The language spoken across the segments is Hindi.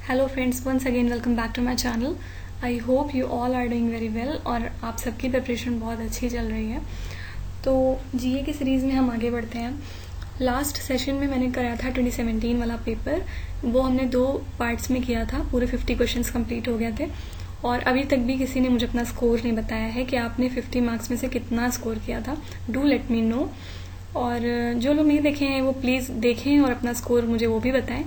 Hello friends, once again welcome back to my channel. I hope you all are doing very well और आप सबकी प्रिपरेशन बहुत अच्छी चल रही है। तो जीए की सीरीज़ में हम आगे बढ़ते हैं। लास्ट सेशन में मैंने कराया था 2017 वाला पेपर, वो हमने 2 पार्ट्स में किया था। पूरे 50 क्वेश्चंस कंप्लीट हो गए थे और अभी तक भी किसी ने मुझे अपना स्कोर नहीं बताया है कि आपने 50 मार्क्स में से कितना स्कोर किया था। Do let me know. और जो लोग नहीं देखे हैं वो प्लीज़ देखें और अपना स्कोर मुझे वो भी बताएं।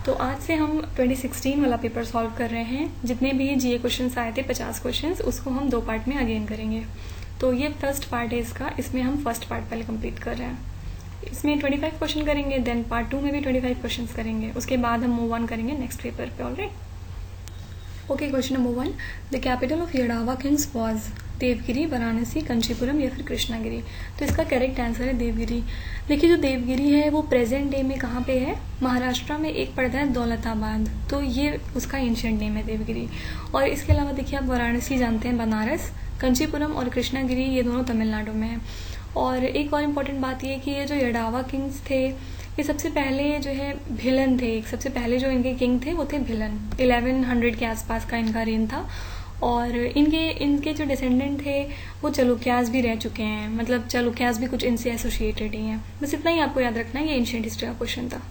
तो आज से हम 2016 वाला पेपर सॉल्व कर रहे हैं। जितने भी जीए क्वेश्चंस आए थे 50 क्वेश्चंस, उसको हम 2 पार्ट में अगेन करेंगे। तो ये फर्स्ट पार्ट है इसका, इसमें हम फर्स्ट पार्ट पहले कंप्लीट कर रहे हैं। इसमें 25 क्वेश्चन करेंगे, देन पार्ट 2 में भी 25 क्वेश्चंस करेंगे। उसके बाद हम मूव ऑन करेंगे नेक्स्ट पेपर पे। All right, okay. Question number 1, the capital of Yadava kings was Devagiri, Varanasi, Kanchipuram या फिर कृष्णागिरी। तो इसका करेक्ट आंसर है देवगिरी। देखिए, जो देवगिरी है वो प्रेजेंट डे में कहाँ पे है? महाराष्ट्र में एक पड़ता है दौलताबाद, तो ये उसका एंशिएंट नेम है देवगिरी। और इसके अलावा देखिए, आप वाराणसी जानते हैं, बनारस, कंचीपुरम और कृष्णागिरी ये दोनों तमिलनाडु में है। और एक और इम्पोर्टेंट बात ये कि ये जो यडावा किंग्स थे ये सबसे पहले जो है भिलन थे। सबसे पहले जो इनके किंग थे वो थे भिलन। 1100 के आसपास का इनका रेन था। और इनके जो डिसेंडेंट थे वो चालुक्यास भी रह चुके हैं, मतलब चालुक्यास भी कुछ इनसे एसोसिएटेड ही हैं। बस इतना ही आपको याद रखना है, ये एंशिएंट हिस्ट्री का क्वेश्चन था।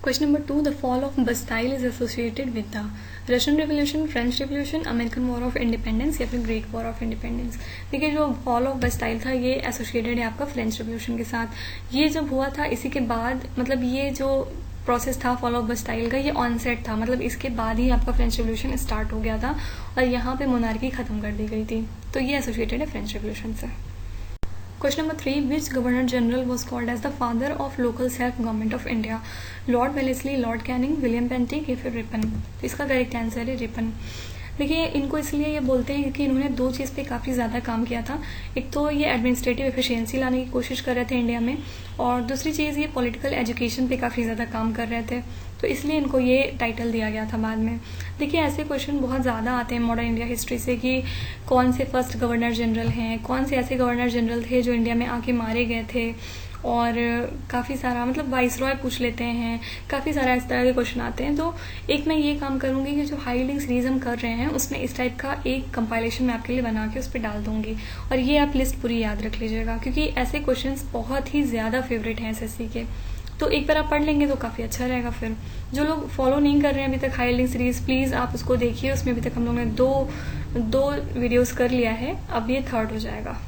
Question number 2, the fall of Bastille is associated with the Russian revolution, French revolution, American war of independence या फिर ग्रेट वॉर ऑफ इंडिपेंडेंस। देखिए, जो फॉल ऑफ बस्टाइल था ये एसोसिएटेड है आपका फ्रेंच रेवोल्यूशन के साथ। ये जब हुआ था इसी के बाद, मतलब ये जो प्रोसेस था फॉल ऑफ बस्टाइल का, ये ऑनसेट था, मतलब इसके बाद ही आपका फ्रेंच रेवोल्यूशन स्टार्ट हो गया था और यहाँ पे मोनार्की खत्म कर दी गई थी। तो ये एसोसिएटेड है फ्रेंच रेवोल्यूशन से। Question number 3, which governor general was called as the father of local self government of India? Lord Wellesley, Lord Canning, William Bentinck या फिर रिपन। तो इसका करेक्ट आंसर है रिपन। देखिए, इनको इसलिए ये बोलते हैं क्योंकि इन्होंने 2 चीज़ पे काफ़ी ज़्यादा काम किया था। एक तो ये एडमिनिस्ट्रेटिव एफिशिएंसी लाने की कोशिश कर रहे थे इंडिया में, और दूसरी चीज़ ये पॉलिटिकल एजुकेशन पे काफ़ी ज़्यादा काम कर रहे थे। तो इसलिए इनको ये टाइटल दिया गया था बाद में। देखिए, ऐसे क्वेश्चन बहुत ज़्यादा आते हैं मॉडर्न इंडिया हिस्ट्री से कि कौन से फर्स्ट गवर्नर जनरल हैं, कौन से ऐसे गवर्नर जनरल थे जो इंडिया में आके मारे गए थे, और काफ़ी सारा, मतलब वाइस रॉय पूछ लेते हैं, काफ़ी सारा इस तरह के क्वेश्चन आते हैं। तो एक मैं ये काम करूँगी कि जो हाई लिंक सीरीज हम कर रहे हैं उसमें इस टाइप का एक कंपाइलेशन मैं आपके लिए बना के उस पर डाल दूंगी, और ये आप लिस्ट पूरी याद रख लीजिएगा क्योंकि ऐसे क्वेश्चंस बहुत ही ज़्यादा फेवरेट हैं एसएससी के। तो एक बार आप पढ़ लेंगे तो काफ़ी अच्छा रहेगा। फिर जो लोग फॉलो नहीं कर रहे हैं अभी तक हाई लिंक सीरीज, प्लीज़ आप उसको देखिए। उसमें अभी तक हम लोगों ने दो वीडियोस कर लिया है, अब ये 3rd हो जाएगा।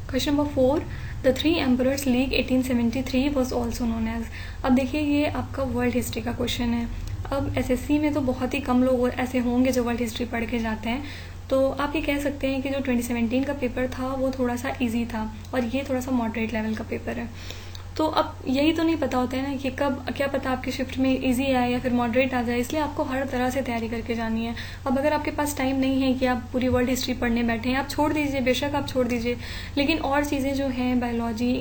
Question number 4, the 3 emperors league 1873 was also known as. अब देखिए, ये आपका वर्ल्ड हिस्ट्री का क्वेश्चन है। अब एसएससी में तो बहुत ही कम लोग ऐसे होंगे जो वर्ल्ड हिस्ट्री पढ़ के जाते हैं, तो आप ये कह सकते हैं कि जो 2017 का पेपर था वो थोड़ा सा ईजी था और ये थोड़ा सा मॉडरेट लेवल का पेपर है। तो अब यही तो नहीं पता होता है ना कि कब, क्या पता आपकी शिफ्ट में इजी आए या फिर मॉडरेट आ जाए, इसलिए आपको हर तरह से तैयारी करके जानी है। अब अगर आपके पास टाइम नहीं है कि आप पूरी वर्ल्ड हिस्ट्री पढ़ने बैठे हैं, आप छोड़ दीजिए, बेशक आप छोड़ दीजिए, लेकिन और चीज़ें जो हैं बायोलॉजी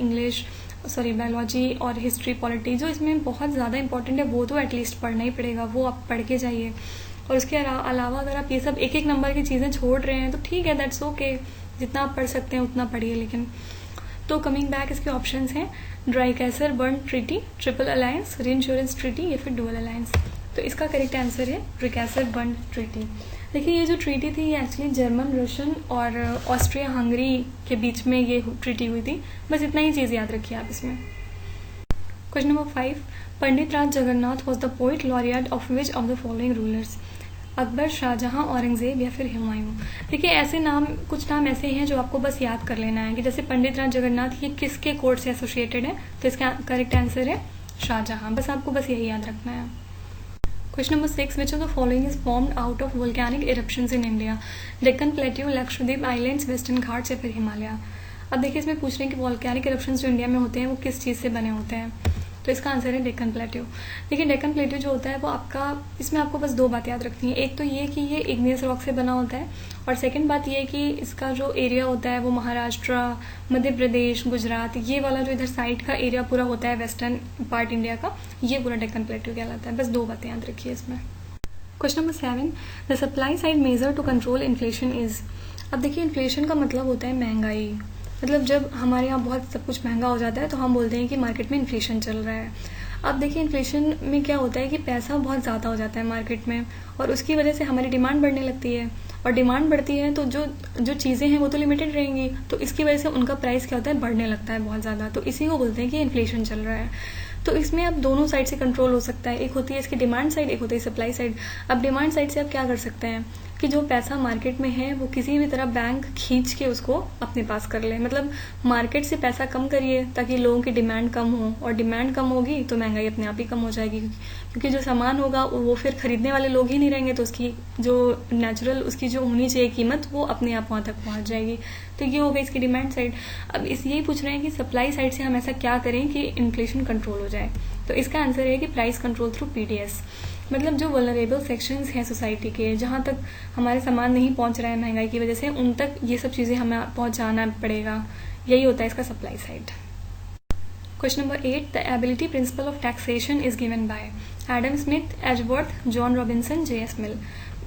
और हिस्ट्री, पॉलिटी, जो इसमें बहुत ज़्यादा इंपॉर्टेंट है, वो तो एटलीस्ट पढ़ना ही पड़ेगा, वो आप पढ़ के जाइए। और उसके अलावा अगर आप ये सब एक नंबर की चीज़ें छोड़ रहे हैं तो ठीक है, दैट्स ओके, जितना आप पढ़ सकते हैं उतना पढ़िए। लेकिन तो कमिंग बैक, इसके ऑप्शंस हैं Dreikaiserbund treaty, triple alliance, reinsurance treaty या फिर डुअल अलायंस। तो इसका करेक्ट आंसर है ड्राइकेसर बर्न ट्रीटी। देखिए, ये जो ट्रीटी थी ये एक्चुअली जर्मन, रशियन और ऑस्ट्रिया हंगरी के बीच में ये ट्रीटी हुई थी। बस इतना ही चीज़ याद रखिए आप इसमें। Question number 5, Pandit Raj Jagannath was the poet laureate of which of the following rulers? Akbar, Shahjahan, Aurangzeb या फिर हुमायूं। देखिए, ऐसे नाम, कुछ नाम ऐसे हैं जो आपको बस याद कर लेना है कि जैसे पंडित राज जगन्नाथ ये किसके कोर्ट से एसोसिएटेड है, तो इसका करेक्ट आंसर है शाहजहां। बस आपको बस यही याद रखना है। Question number 6, which of the following is formed out of volcanic eruptions in India? Deccan plateau, Lakshadweep islands, western Ghats या फिर हिमालय। अब देखिए, इसमें पूछ रहे हैं कि वोल्केनिक इरप्शंस जो इंडिया में होते हैं वो किस चीज़ से बने होते हैं, तो इसका आंसर है डेक्कन प्लेट्यू। देखिए, डेक्कन प्लेट्यू जो होता है वो आपका, इसमें आपको बस 2 बात याद रखनी है। एक तो ये कि ये इग्नियस रॉक से बना होता है, और सेकंड बात ये कि इसका जो एरिया होता है वो महाराष्ट्र, मध्य प्रदेश, गुजरात, ये वाला जो इधर साइड का एरिया पूरा होता है वेस्टर्न पार्ट इंडिया का, ये पूरा डेक्कन प्लेट्यू कहलाता है। बस 2 बातें याद रखिए इसमें। Question number 7, the supply side measure to control inflation is. अब देखिए, इन्फ्लेशन का मतलब होता है महंगाई। मतलब जब हमारे यहाँ बहुत सब कुछ महंगा हो जाता है तो हम बोलते हैं कि मार्केट में इन्फ्लेशन चल रहा है। अब देखिए इन्फ्लेशन में क्या होता है कि पैसा बहुत ज़्यादा हो जाता है मार्केट में, और उसकी वजह से हमारी डिमांड बढ़ने लगती है, और डिमांड बढ़ती है तो जो जो चीज़ें हैं वो तो लिमिटेड रहेंगी, तो इसकी वजह से उनका प्राइस क्या होता है, बढ़ने लगता है बहुत ज़्यादा। तो इसी को बोलते हैं कि इन्फ्लेशन चल रहा है। तो इसमें अब दोनों साइड से कंट्रोल हो सकता है, एक होती है इसकी डिमांड साइड, एक होती है सप्लाई साइड। अब डिमांड साइड से आप क्या कर सकते हैं कि जो पैसा मार्केट में है वो किसी भी तरह बैंक खींच के उसको अपने पास कर ले, मतलब मार्केट से पैसा कम करिए ताकि लोगों की डिमांड कम हो, और डिमांड कम होगी तो महंगाई अपने आप ही कम हो जाएगी, क्योंकि जो सामान होगा वो फिर खरीदने वाले लोग ही नहीं रहेंगे, तो उसकी जो नेचुरल उसकी जो होनी चाहिए कीमत वो अपने आप वहाँ तक पहुँच जाएगी। तो ये हो गई इसकी डिमांड साइड। अब यही पूछ रहे हैं कि सप्लाई साइड से हम ऐसा क्या करें कि इन्फ्लेशन कंट्रोल हो जाए। तो इसका आंसर है कि प्राइस कंट्रोल थ्रू पीडीएस, मतलब जो वल्नरेबल सेक्शंस हैं सोसाइटी के, जहाँ तक हमारे सामान नहीं पहुँच रहा है महंगाई की वजह से, उन तक ये सब चीज़ें हमें पहुँचाना पड़ेगा। यही होता है इसका supply side. Question number 8, the ability principle of taxation is given by Adam Smith, Edgeworth, John Robinson, J S. Mill.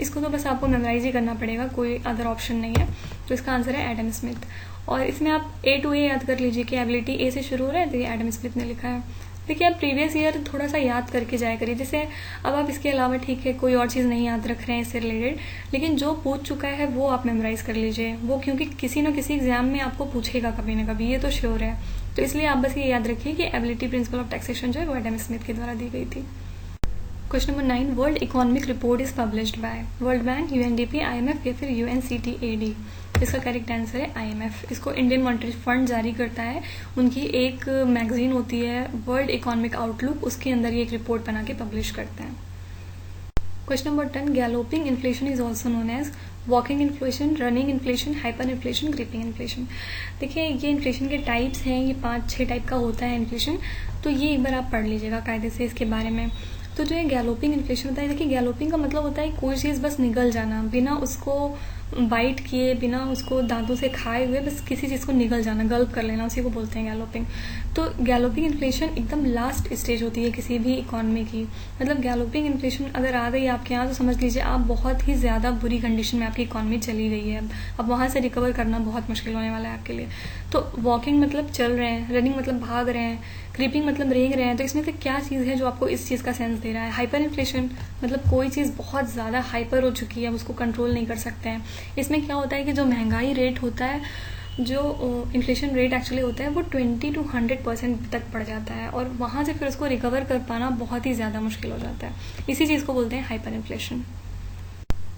इसको तो बस आपको मेमोराइज ही करना पड़ेगा, कोई अदर ऑप्शन नहीं है। तो इसका आंसर है एडम स्मिथ। और इसमें आप ए टू ए याद कर लीजिए कि एबिलिटी ए से शुरू हो रहा है, तो ये एडम स्मिथ ने लिखा है। देखिए आप प्रीवियस ईयर थोड़ा सा याद करके जाया करिए, जैसे अब आप इसके अलावा ठीक है कोई और चीज़ नहीं याद रख रहे हैं इससे रिलेटेड, लेकिन जो पूछ चुका है वो आप मेमोराइज कर लीजिए, वो क्योंकि किसी न किसी एग्जाम में आपको पूछेगा कभी ना कभी, ये तो श्योर है। तो इसलिए आप बस ये याद रखिए कि एबिलिटी प्रिंसिपल ऑफ टैक्सेशन जो है वो एडम स्मिथ के द्वारा दी गई थी। Question number 9, world economic report is published by world bank, UNDP, IMF या फिर यूएनसीटीएडी। इसका करेक्ट आंसर है आईएमएफ। इसको इंडियन मॉनेटरी फंड जारी करता है, उनकी एक मैगजीन होती है वर्ल्ड इकोनॉमिक आउटलुक, उसके अंदर ये एक रिपोर्ट बना के पब्लिश करते हैं। Question number 10, galloping inflation is also known as walking inflation, running inflation, hyper inflation, creeping inflation. देखिए ये इन्फ्लेशन के टाइप्स हैं, ये 5-6 टाइप का होता है इन्फ्लेशन, तो ये एक बार आप पढ़ लीजिएगा कायदे से इसके बारे में। तो जो ये गैलोपिंग इन्फ्लेशन होता है, देखिए गैलोपिंग का मतलब होता है कोई चीज़ बस निगल जाना, बिना उसको बाइट किए, बिना उसको दांतों से खाए हुए बस किसी चीज़ को निगल जाना, गल्प कर लेना, उसी को बोलते हैं गैलोपिंग। तो गैलोपिंग इन्फ्लेशन एकदम लास्ट स्टेज होती है किसी भी इकोनॉमी की, मतलब गैलोपिंग इन्फ्लेशन अगर आ गई आपके यहाँ तो समझ लीजिए आप बहुत ही ज़्यादा बुरी कंडीशन में आपकी इकोनॉमी चली गई है, अब वहाँ से रिकवर करना बहुत मुश्किल होने वाला है आपके लिए। तो वॉकिंग मतलब चल रहे हैं, रनिंग मतलब भाग रहे हैं, क्रीपिंग मतलब रेंग रहे हैं। तो इसमें से क्या चीज़ है जो आपको इस चीज़ का सेंस दे रहा है? हाइपर इन्फ्लेशन, मतलब कोई चीज़ बहुत ज़्यादा हाइपर हो चुकी है, अब उसको कंट्रोल नहीं कर सकते हैं। इसमें क्या होता है कि जो महंगाई रेट होता है, जो इन्फ्लेशन रेट एक्चुअली होता है वो 20 to 100% तक बढ़ जाता है, और वहाँ से फिर उसको रिकवर कर पाना बहुत ही ज़्यादा मुश्किल हो जाता है। इसी चीज़ को बोलते हैं hyper inflation.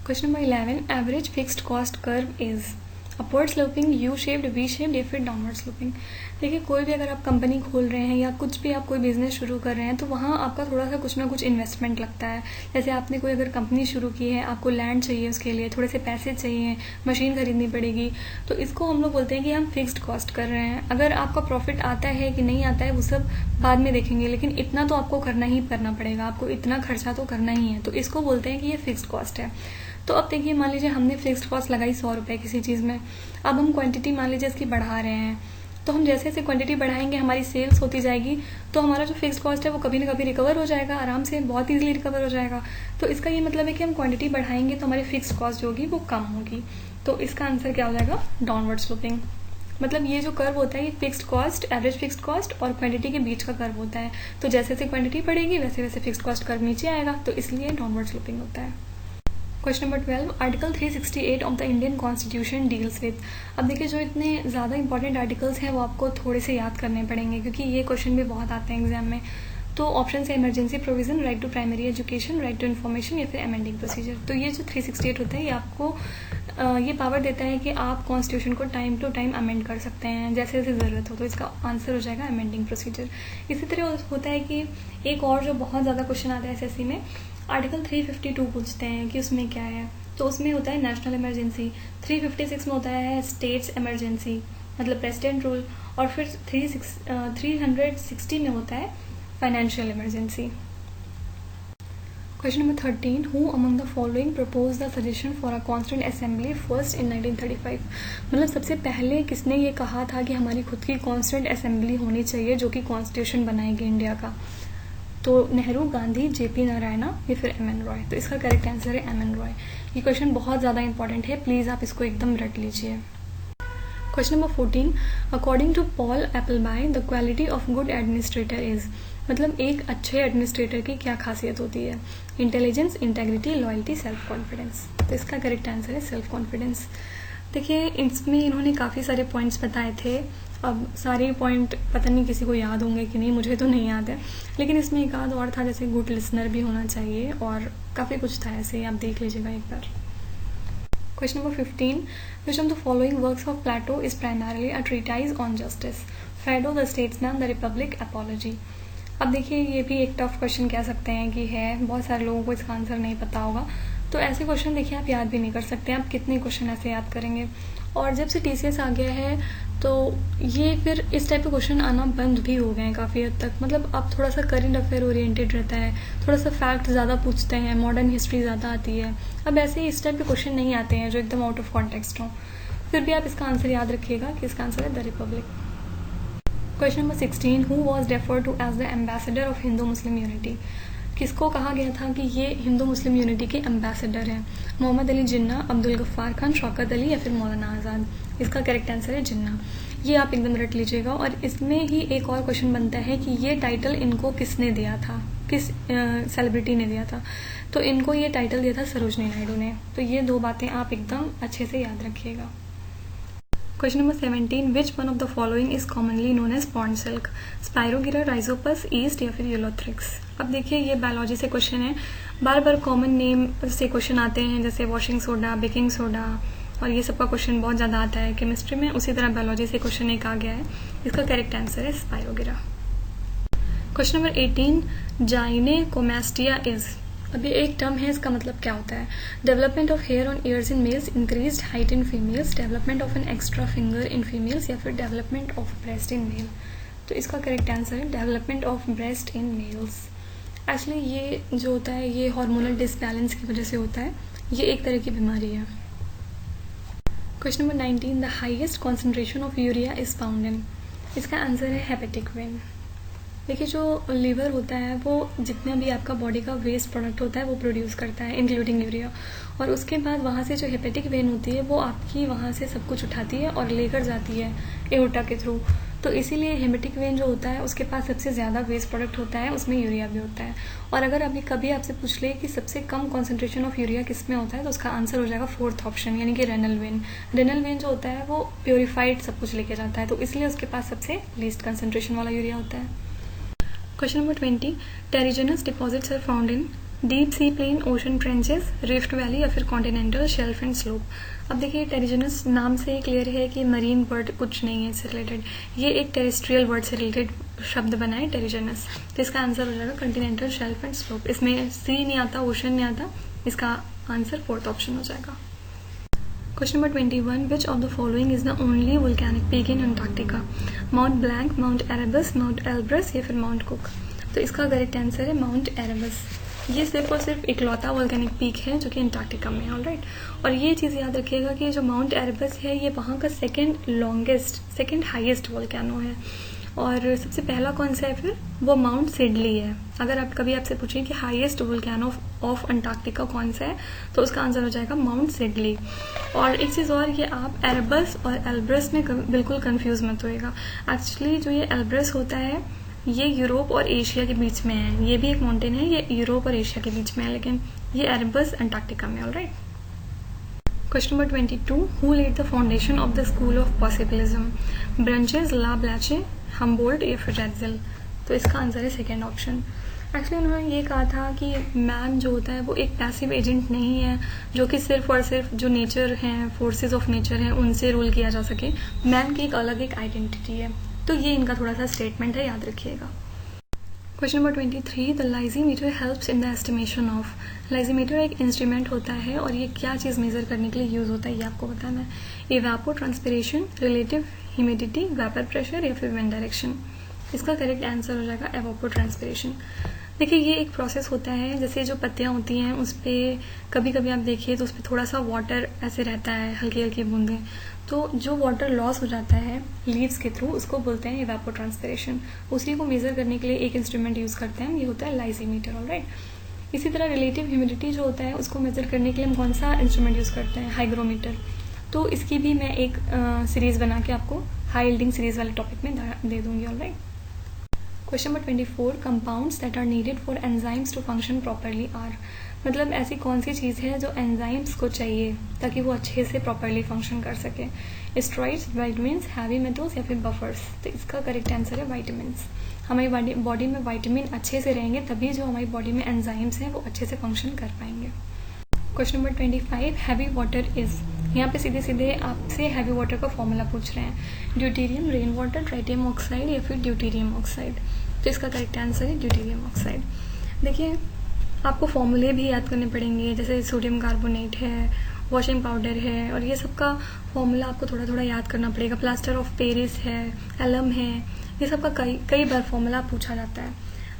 Question number 11, average fixed cost curve is upward sloping, U shaped, V shaped या फिर डाउनवर्ड स्लोपिंग। देखिए कोई भी अगर आप कंपनी खोल रहे हैं या कुछ भी आप कोई बिजनेस शुरू कर रहे हैं तो वहाँ आपका थोड़ा सा कुछ ना कुछ इन्वेस्टमेंट लगता है। जैसे आपने कोई अगर कंपनी शुरू की है, आपको लैंड चाहिए, उसके लिए थोड़े से पैसे चाहिए, मशीन खरीदनी पड़ेगी, तो इसको हम लोग बोलते हैं कि हम फिक्स्ड कॉस्ट कर रहे हैं। अगर आपका प्रॉफिट आता है कि नहीं आता है वो सब बाद में देखेंगे, लेकिन इतना तो आपको करना ही करना पड़ेगा, आपको इतना खर्चा तो करना ही है, तो इसको बोलते हैं कि ये फिक्स्ड कॉस्ट है। तो अब देखिए मान लीजिए हमने फिक्स्ड कॉस्ट लगाई 100 रुपये किसी चीज़ में, अब हम क्वांटिटी मान लीजिए इसकी बढ़ा रहे हैं, तो हम जैसे जैसे क्वांटिटी बढ़ाएंगे हमारी सेल्स होती जाएगी, तो हमारा जो फिक्स्ड कॉस्ट है वो कभी ना कभी रिकवर हो जाएगा, आराम से बहुत ईजिली रिकवर हो जाएगा। तो इसका ये मतलब है कि हम क्वांटिटी बढ़ाएंगे तो हमारी फिक्स्ड कॉस्ट जो होगी वो कम होगी। तो इसका आंसर क्या हो जाएगा? Downward sloping. मतलब ये जो कर्व होता है ये fixed cost, average fixed cost और क्वांटिटी के बीच का कर्व होता है। तो जैसे जैसे क्वांटिटी बढ़ेगी वैसे वैसे फिक्स्ड कॉस्ट कर्व नीचे आएगा, तो इसलिए डाउनवर्ड स्लोपिंग होता है। Question number 12, article 368 of the Indian constitution deals with. अब देखिए जो इतने ज़्यादा इंपॉर्टेंट आर्टिकल्स हैं वो आपको थोड़े से याद करने पड़ेंगे, क्योंकि ये क्वेश्चन भी बहुत आते हैं एग्जाम में। तो ऑप्शन है emergency provision, right to primary education, right to information या फिर अमेंडिंग प्रोसीजर। तो ये जो 368 होता है ये आपको ये पावर देता है कि आप कॉन्स्टिट्यूशन को टाइम टू टाइम अमेंड कर सकते हैं जैसे जैसे ज़रूरत हो। तो इसका आंसर हो जाएगा अमेंडिंग प्रोसीजर। इसी तरह होता है कि एक और जो बहुत ज़्यादा क्वेश्चन आता है एसएससी में, आर्टिकल 352 पूछते हैं कि उसमें क्या है, तो उसमें होता है नेशनल इमरजेंसी। 356 में होता है स्टेट्स इमरजेंसी, मतलब प्रेसिडेंट रूल, और फिर 360 में होता है financial emergency. Question number 13, who among the following propose the suggestion for a constituent assembly first in 1935। मतलब सबसे पहले किसने ये कहा था कि हमारी खुद की कॉन्स्टिट्यूंट असेंबली होनी चाहिए जो कि कॉन्स्टिट्यूशन बनाएगी इंडिया का? तो नेहरू, गांधी, जेपी नारायणा या फिर एम एन रॉय। तो इसका करेक्ट आंसर है एम एन रॉय। ये क्वेश्चन बहुत ज़्यादा इंपॉर्टेंट है, प्लीज़ आप इसको एकदम रट लीजिए। Question number 14, according to Paul Appleby the quality of good administrator is. मतलब एक अच्छे एडमिनिस्ट्रेटर की क्या खासियत होती है? Intelligence, integrity, loyalty, self confidence. तो इसका करेक्ट आंसर है सेल्फ कॉन्फिडेंस। देखिए इसमें इन्होंने काफ़ी सारे पॉइंट्स बताए थे। अब सारे पॉइंट पता नहीं किसी को याद होंगे कि नहीं, मुझे तो नहीं याद है, लेकिन इसमें एक आध और था, जैसे गुड लिसनर भी होना चाहिए और काफ़ी कुछ था ऐसे, आप देख लीजिएगा एक बार। Question number 15. Which of the following works of Plato is primarily a treatise on justice? Phaedo, the Statesman, the Republic, Apology. अब देखिए ये भी एक टफ क्वेश्चन कह सकते हैं कि है, बहुत सारे लोगों को इसका आंसर नहीं पता होगा। तो ऐसे क्वेश्चन देखिए आप याद भी नहीं कर सकते, आप कितने क्वेश्चन ऐसे याद करेंगे। और जब से TCS आ गया है तो ये फिर इस टाइप के क्वेश्चन आना बंद भी हो गए हैं काफ़ी हद तक। मतलब अब थोड़ा सा करंट अफेयर ओरिएंटेड रहता है, थोड़ा सा फैक्ट ज़्यादा पूछते हैं, मॉडर्न हिस्ट्री ज़्यादा आती है। अब ऐसे इस टाइप के क्वेश्चन नहीं आते हैं जो एकदम आउट ऑफ कॉन्टेक्स्ट हों। फिर भी आप इसका आंसर याद रखिएगा कि इसका आंसर है the republic. Question number 16. Who was referred to as the ambassador of Hindu Muslim unity? किसको कहा गया था कि ये हिंदू मुस्लिम यूनिटी के एम्बेसडर हैं? मोहम्मद अली जिन्ना, अब्दुल गफ्फार खान, शौकत अली या फिर मौलाना आज़ाद? इसका करेक्ट आंसर है जिन्ना। ये आप एकदम रट लीजिएगा। और इसमें ही एक और क्वेश्चन बनता है कि ये टाइटल इनको किसने दिया था, किस सेलिब्रिटी ने दिया था? तो इनको ये टाइटल दिया था सरोजनी नायडू ने। तो ये दो बातें आप एकदम अच्छे से याद रखिएगा। Question number 17. Which one of the following is commonly known as pond silk? Spirogyra, rhizopus, yeast या फिर यूलोथ्रिक्स? अब देखिए ये बायोलॉजी से क्वेश्चन है, बार बार कॉमन नेम से क्वेश्चन आते हैं, जैसे वॉशिंग सोडा, बेकिंग सोडा, और ये सबका क्वेश्चन बहुत ज़्यादा आता है केमिस्ट्री में। उसी तरह बायोलॉजी से क्वेश्चन एक आ गया है, इसका करेक्ट आंसर है spirogyra. Question number 18. Gynaecomastia is, अब ये एक टर्म है, इसका मतलब क्या होता है? Development of hair on ears in males, increased height in females, development of an extra finger in females या फिर development of breast in male? तो इसका करेक्ट आंसर है development of breast in males. Actually ये जो होता है ये हार्मोनल डिसबैलेंस की वजह से होता है, ये एक तरह की बीमारी है। Question number 19. The highest concentration of urea is found in? इसका आंसर है हेपेटिक वेन। देखिए जो लीवर होता है वो जितना भी आपका बॉडी का वेस्ट प्रोडक्ट होता है वो प्रोड्यूस करता है, इंक्लूडिंग यूरिया, और उसके बाद वहाँ से जो हेपेटिक वेन होती है वो आपकी वहाँ से सब कुछ उठाती है और लेकर जाती है एओर्टा के थ्रू। तो इसीलिए हेपेटिक वेन जो होता है उसके पास सबसे ज़्यादा वेस्ट प्रोडक्ट होता है, उसमें यूरिया भी होता है। और अगर अभी कभी आपसे पूछ ले कि सबसे कम कॉन्सेंट्रेशन ऑफ यूरिया किस में होता है, तो उसका आंसर हो जाएगा फोर्थ ऑप्शन, यानी कि रेनल वेन। रेनल वेन जो होता है वो प्योरीफाइड सब कुछ लेके जाता है, तो इसलिए उसके पास सबसे लीस्ट कंसेंट्रेशन वाला यूरिया होता है। Question number 20. Terrigenous deposits are found in deep sea plain, ocean trenches, rift valley या फिर कॉन्टिनेंटल शेल्फ एंड स्लोप? अब देखिए टेरिजिनस नाम से क्लियर है कि मरीन वर्ड कुछ नहीं है इससे रिलेटेड, ये एक टेरेस्ट्रियल वर्ड से रिलेटेड शब्द बना है टेरिजिनस। तो इसका आंसर हो जाएगा कॉन्टिनेंटल शेल्फ एंड स्लोप। इसमें सी नहीं आता, ओशन नहीं आता, इसका आंसर फोर्थ ऑप्शन हो जाएगा। Question number 21. Which of the following is the only volcanic peak in Antarctica? Mount blank, mount Erebus, mount Elbrus या फिर माउंट कुक? तो इसका करेक्ट आंसर है माउंट एरेबस। ये सिर्फ और सिर्फ इकलौता वोल्केनिक पीक है जो कि अंटार्कटिका में है, ऑलराइट। और ये चीज़ याद रखिएगा कि जो माउंट एरेबस है ये वहाँ का सेकेंड हाईएस्ट वोल्केनो है। और सबसे पहला कौन सा है फिर? वो माउंट सिडली है। अगर आप कभी आपसे पूछें कि हाईएस्ट वोल्केनो ऑफ अंटार्कटिका कौन सा है, तो उसका आंसर हो जाएगा माउंट सिडली। और एक चीज़ और, ये आप एरेबस और एल्ब्रस में बिल्कुल कंफ्यूज मत होइएगा। एक्चुअली जो ये एल्ब्रस होता है ये यूरोप और एशिया के बीच में है, ये भी एक माउंटेन है, ये यूरोप और एशिया के बीच में है, लेकिन ये एरेबस अंटार्कटिका में, alright. Question number 22. Who led the foundation of the school of possibilism? Brunhes, La Blache, Humboldt या फिर रेट्जेल? तो इसका आंसर है सेकेंड ऑप्शन। एक्चुअली उन्होंने ये कहा था कि मैन जो होता है वो एक पैसिव एजेंट नहीं है जो कि सिर्फ और सिर्फ जो नेचर हैं, फोर्सेस ऑफ नेचर हैं, उनसे रूल किया जा सके। मैन की एक अलग एक आइडेंटिटी है, तो ये इनका थोड़ा सा स्टेटमेंट है, याद रखिएगा। Question number 23. The lysimeter helps in the estimation of? Lysimeter एक इंस्ट्रूमेंट होता है और ये क्या चीज़ मेजर करने के लिए यूज होता है ये आपको बताना है। Evapotranspiration, relative humidity, vapour pressure या फिर विंड डायरेक्शन? इसका करेक्ट आंसर हो जाएगा एवेपोट्रांसपिरेशन। देखिए ये एक प्रोसेस होता है, जैसे जो पत्तियाँ होती हैं उस पर कभी कभी आप देखिए तो उस पर थोड़ा सा वाटर ऐसे रहता है, हल्की हल्की बूंदें, तो जो वाटर लॉस हो जाता है लीव्स के थ्रू उसको बोलते हैं इवेपोट्रांसपिरेशन। उसी को मेजर करने के लिए एक इंस्ट्रूमेंट यूज करते हैं, ये होता है लाइजीमीटर, ऑलराइट। इसी तरह रिलेटिव ह्यूमिडिटी जो होता है उसको मेजर करने के लिए हम कौन सा इंस्ट्रूमेंट यूज करते हैं? हाइग्रोमीटर। तो इसकी भी मैं एक सीरीज बना के आपको हाई यील्डिंग सीरीज वाले टॉपिक में दे दूंगी, alright. Question number 24, compounds that are needed for enzymes to function properly are. मतलब ऐसी कौन सी चीज़ है जो एंजाइम्स को चाहिए ताकि वो अच्छे से प्रॉपरली फंक्शन कर सके। स्टेरॉइड्स, विटामिन्स, हैवी मेटल्स या फिर बफर्स। तो इसका करेक्ट आंसर है विटामिन्स। हमारी बॉडी में विटामिन अच्छे से रहेंगे तभी जो हमारी बॉडी में एंजाइम्स हैं वो अच्छे से फंक्शन कर पाएंगे। Question number 25, heavy water is. यहाँ पे सीधे सीधे आपसे हैवी वाटर का फॉर्मूला पूछ रहे हैं। Deuterium, rain water, tritium oxide या फिर ड्यूटेरियम ऑक्साइड। तो इसका करेक्ट आंसर है ड्यूटेरियम ऑक्साइड। देखिए आपको फॉर्मूले भी याद करने पड़ेंगे, जैसे सोडियम कार्बोनेट है, वॉशिंग पाउडर है, और ये सब का फॉर्मूला आपको थोड़ा थोड़ा याद करना पड़ेगा। प्लास्टर ऑफ पेरिस है, एलम है, ये सब का कई बार फॉर्मूला पूछा जाता है।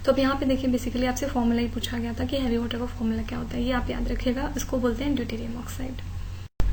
तो अब यहाँ पे देखिए बेसिकली आपसे फॉर्मूला ही पूछा गया था कि हैवी वाटर का फॉर्मूला क्या होता है, ये आप याद रखिएगा। इसको बोलते हैं ड्यूटेरियम ऑक्साइड।